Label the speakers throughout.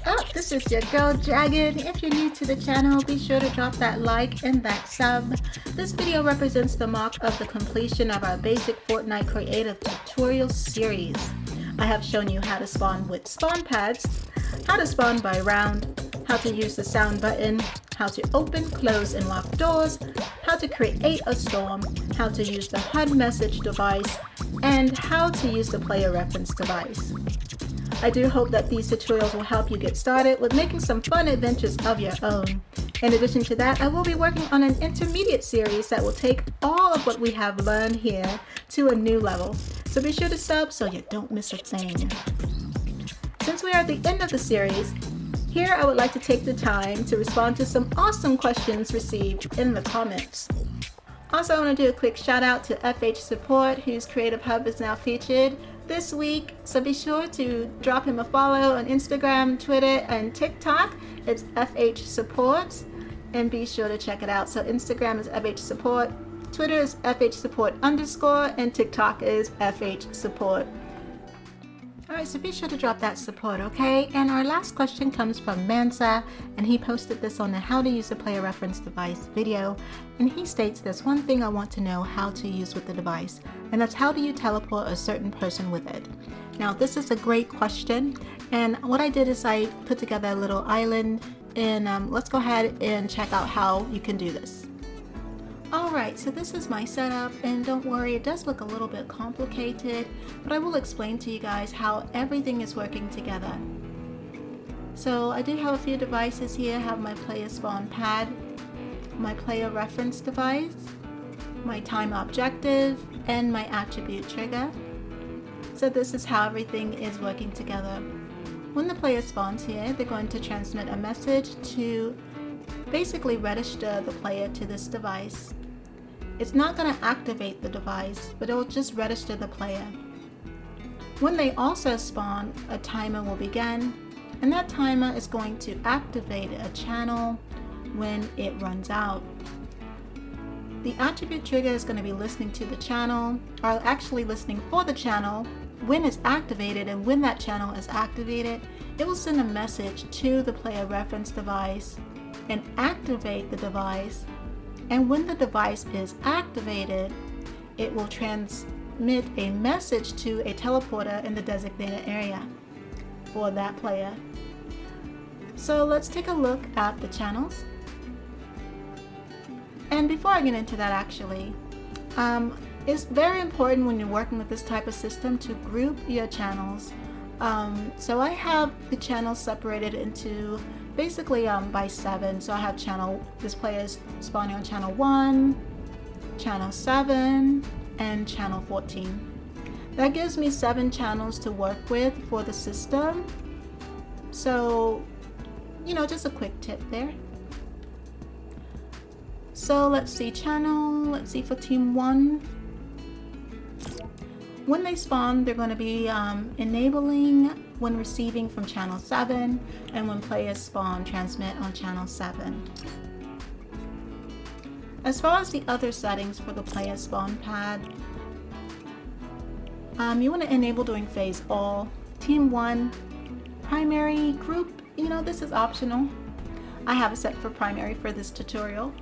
Speaker 1: up? This is your girl Dragon. If you're new to the channel, be sure to drop that like and that sub. This video represents the mark of the completion of our basic Fortnite Creative Tutorials series. I have shown you how to spawn with spawn pads, how to spawn by round, how to use the sound button, how to open, close, and lock doors, how to create a storm, how to use the HUD message device, and how to use the player reference device. I do hope that these tutorials will help you get started with making some fun adventures of your own. In addition to that, I will be working on an intermediate series that will take all of what we have learned here to a new level. So be sure to sub so you don't miss a thing. Since we are at the end of the series, here I would like to take the time to respond to some awesome questions received in the comments. Also, I want to do a quick shout out to FH Support, whose Creative Hub is now featured this week. So be sure to drop him a follow on Instagram, Twitter, and TikTok. It's FH Support, and be sure to check it out. So Instagram is FH Support, Twitter is FH Support _, and TikTok is FH Support. Alright, so be sure to drop that support, okay? And our last question comes from Mansa, and he posted this on the How to Use a Player Reference Device video. And he states, there's one thing I want to know how to use with the device, and that's how do you teleport a certain person with it? Now, this is a great question, and what I did is I put together a little island, and let's go ahead and check out how you can do this. Alright, so this is my setup, and don't worry, it does look a little bit complicated, but I will explain to you guys how everything is working together. So I do have a few devices here. I have my player spawn pad, my player reference device, my time objective, and my attribute trigger. So this is how everything is working together. When the player spawns here, they're going to transmit a message to basically register the player to this device. It's not going to activate the device, but it will just register the player. When they also spawn, a timer will begin, and that timer is going to activate a channel when it runs out. The attribute trigger is going to be listening to the channel, or actually listening for the channel when it's activated, and when that channel is activated, it will send a message to the player reference device and activate the device. And when the device is activated, it will transmit a message to a teleporter in the designated area for that player. So let's take a look at the channels. And before I get into that, actually, it's very important when you're working with this type of system to group your channels. So I have the channels separated into basically by 7. So I have this player is spawning on channel 1, channel 7, and channel 14. That gives me 7 channels to work with for the system. So, you know, just a quick tip there. So let's see, let's see for team 1. When they spawn, they're going to be enabling when receiving from channel 7, and when players spawn, transmit on channel 7. As far as the other settings for the player spawn pad, you want to enable during phase all, team 1, primary, group, you know, this is optional. I have it set for primary for this tutorial.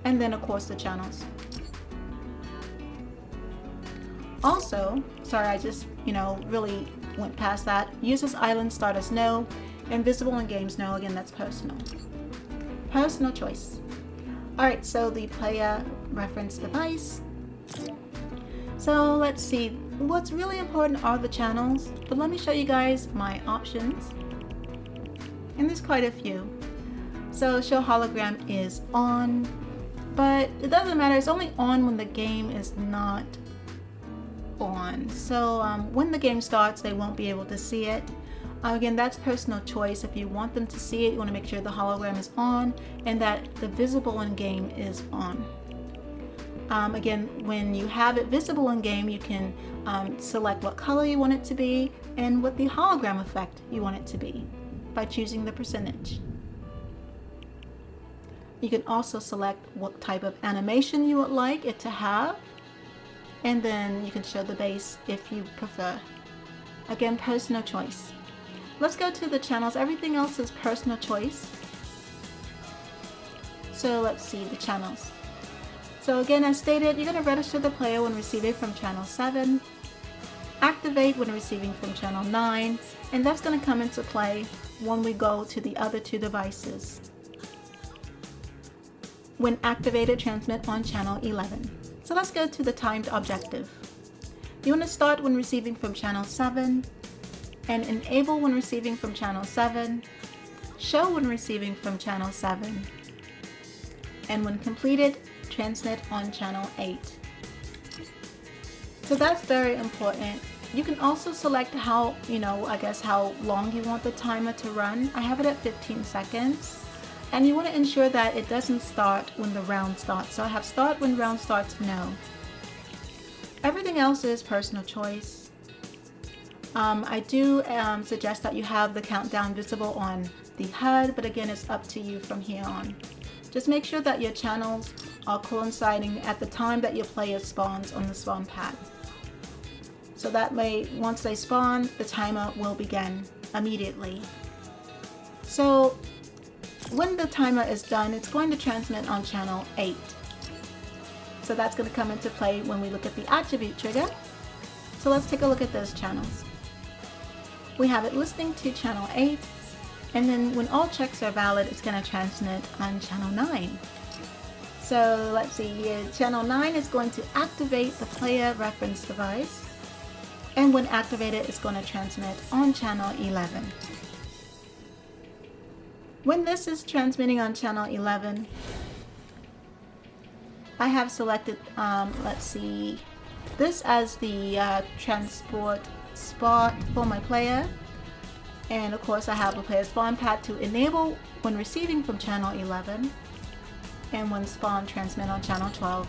Speaker 1: And then of course the channels. Also, sorry, I just, really went past that. Users island starters no, invisible in games no. Again, that's personal. Personal choice. Alright, so the player reference device. So let's see, what's really important are the channels, but let me show you guys my options. And there's quite a few. So show hologram is on, but it doesn't matter, it's only on when the game is not on. So when the game starts, they won't be able to see it. Again, that's personal choice. If you want them to see it, you want to make sure the hologram is on and that the visible in game is on. Again, when you have it visible in game, you can select what color you want it to be and what the hologram effect you want it to be by choosing the percentage. You can also select what type of animation you would like it to have, and then you can show the base if you prefer. Again, personal choice. let's go to the channels. Everything else is personal choice. So let's see the channels. So again, as stated, you're going to register the player when receiving from channel 7, activate when receiving from channel 9, and that's going to come into play when we go to the other two devices. When activated, transmit on channel 11. So let's go to the timed objective. You want to start when receiving from channel 7, and enable when receiving from channel 7, show when receiving from channel 7, and when completed, transmit on channel 8. So that's very important. You can also select how, how long you want the timer to run. I have it at 15 seconds. And you want to ensure that it doesn't start when the round starts. So I have start when round starts, no. Everything else is personal choice. I do suggest that you have the countdown visible on the HUD, but again, it's up to you from here on. Just make sure that your channels are coinciding at the time that your player spawns on the spawn pad. So that way, once they spawn, the timer will begin immediately. So when the timer is done, it's going to transmit on channel 8. So that's going to come into play when we look at the attribute trigger. So let's take a look at those channels. We have it listening to channel 8, and then when all checks are valid, it's going to transmit on channel 9. So let's see here, channel 9 is going to activate the player reference device, and when activated, it's going to transmit on channel 11. When this is transmitting on channel 11, I have selected, let's see, this as the transport spot for my player. And of course I have the player spawn pad to enable when receiving from channel 11, and when spawn, transmit on channel 12.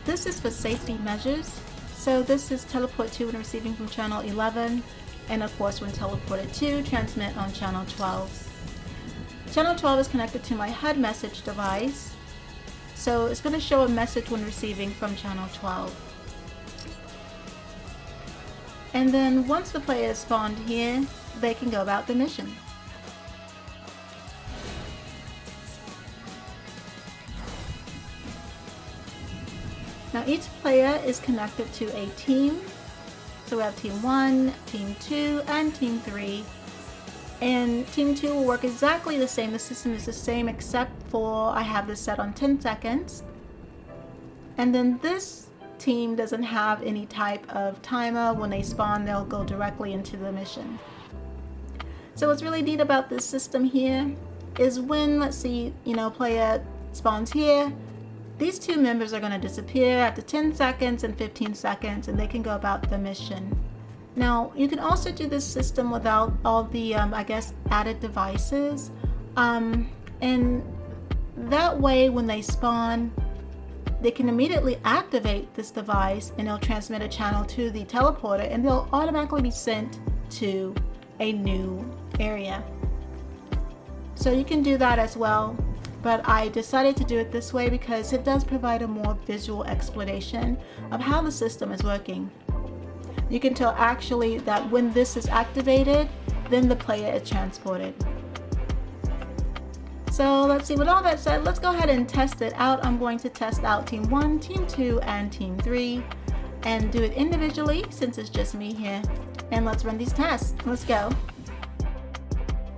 Speaker 1: This is for safety measures. So this is teleport to when receiving from channel 11, and of course when teleported to, transmit on channel 12. Channel 12 is connected to my HUD message device, so it's going to show a message when receiving from channel 12. And then once the player is spawned here, they can go about the mission. Now each player is connected to a team. So we have team 1, team 2, and team 3. And team 2 will work exactly the same. The system is the same except for I have this set on 10 seconds. And then this team doesn't have any type of timer. When they spawn, they'll go directly into the mission. So what's really neat about this system here is when, let's see, player spawns here, these two members are going to disappear after 10 seconds and 15 seconds, and they can go about the mission. Now, you can also do this system without all the, added devices. And that way, when they spawn, they can immediately activate this device, and it'll transmit a channel to the teleporter, and they'll automatically be sent to a new area. So you can do that as well. But I decided to do it this way because it does provide a more visual explanation of how the system is working. You can tell actually that when this is activated, then the player is transported. So let's see, with all that said, let's go ahead and test it out. I'm going to test out team 1, team 2, and team 3 and do it individually since it's just me here. And let's run these tests. Let's go.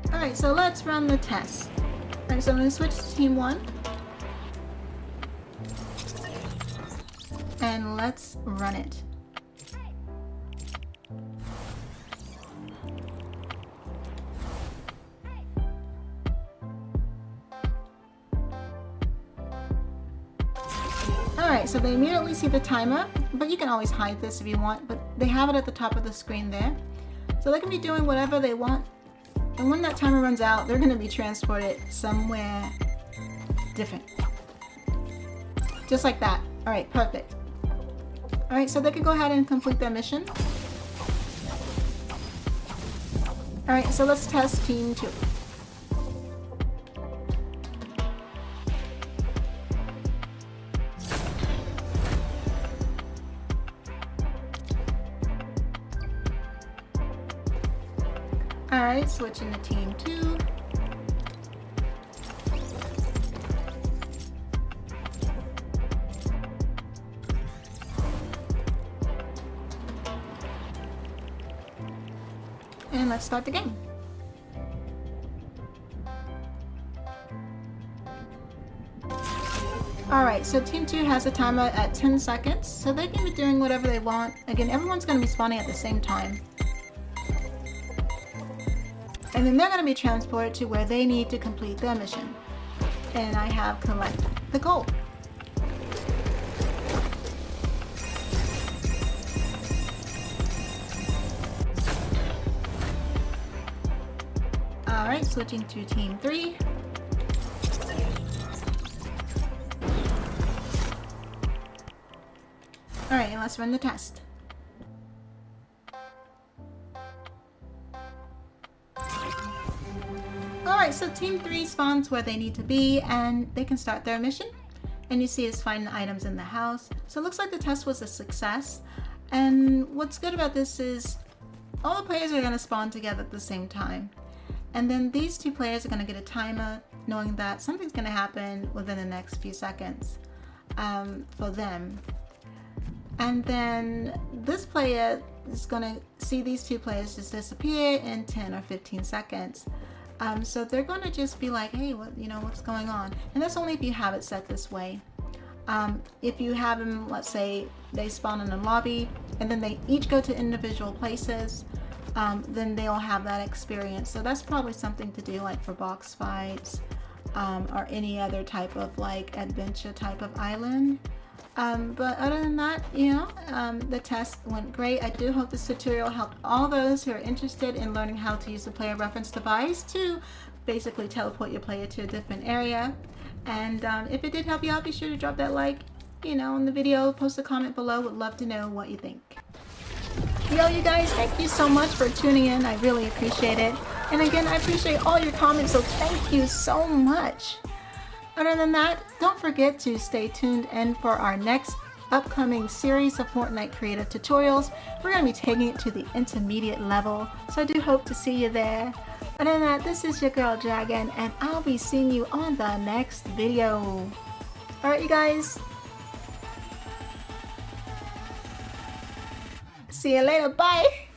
Speaker 1: Alright, so let's run the test. Alright, so I'm going to switch to team 1. And let's run it. Alright, so they immediately see the timer, but you can always hide this if you want, but they have it at the top of the screen there. So they can be doing whatever they want. And when that timer runs out, they're going to be transported somewhere different. Just like that. Alright, perfect. Alright, so they can go ahead and complete their mission. Alright, so let's test team 2. Alright, switching to team 2. And let's start the game. Alright, so team 2 has a timer at 10 seconds, so they can be doing whatever they want. Again, everyone's going to be spawning at the same time. And then they're going to be transported to where they need to complete their mission. And I have collect the gold. Alright, switching to team 3. Alright, let's run the test. Alright, so team 3 spawns where they need to be and they can start their mission. And you see it's finding items in the house. So it looks like the test was a success. And what's good about this is all the players are going to spawn together at the same time. And then these 2 players are going to get a timer knowing that something's going to happen within the next few seconds for them. And then this player is going to see these 2 players just disappear in 10 or 15 seconds. So they're going to just be like, hey, what's going on? And that's only if you have it set this way. If you have them, let's say they spawn in a lobby and then they each go to individual places, then they'll have that experience. So that's probably something to do like for box fights or any other type of like adventure type of island. But other than that, the test went great. I do hope this tutorial helped all those who are interested in learning how to use the player reference device to basically teleport your player to a different area. And if it did help you out, be sure to drop that like, in the video, post a comment below. Would love to know what you think. Yo, you guys, thank you so much for tuning in. I really appreciate it. And again, I appreciate all your comments, so thank you so much. Other than that, don't forget to stay tuned in for our next upcoming series of Fortnite Creative Tutorials. We're going to be taking it to the intermediate level, so I do hope to see you there. Other than that, this is your girl Dragon, and I'll be seeing you on the next video. Alright, you guys. See you later. Bye.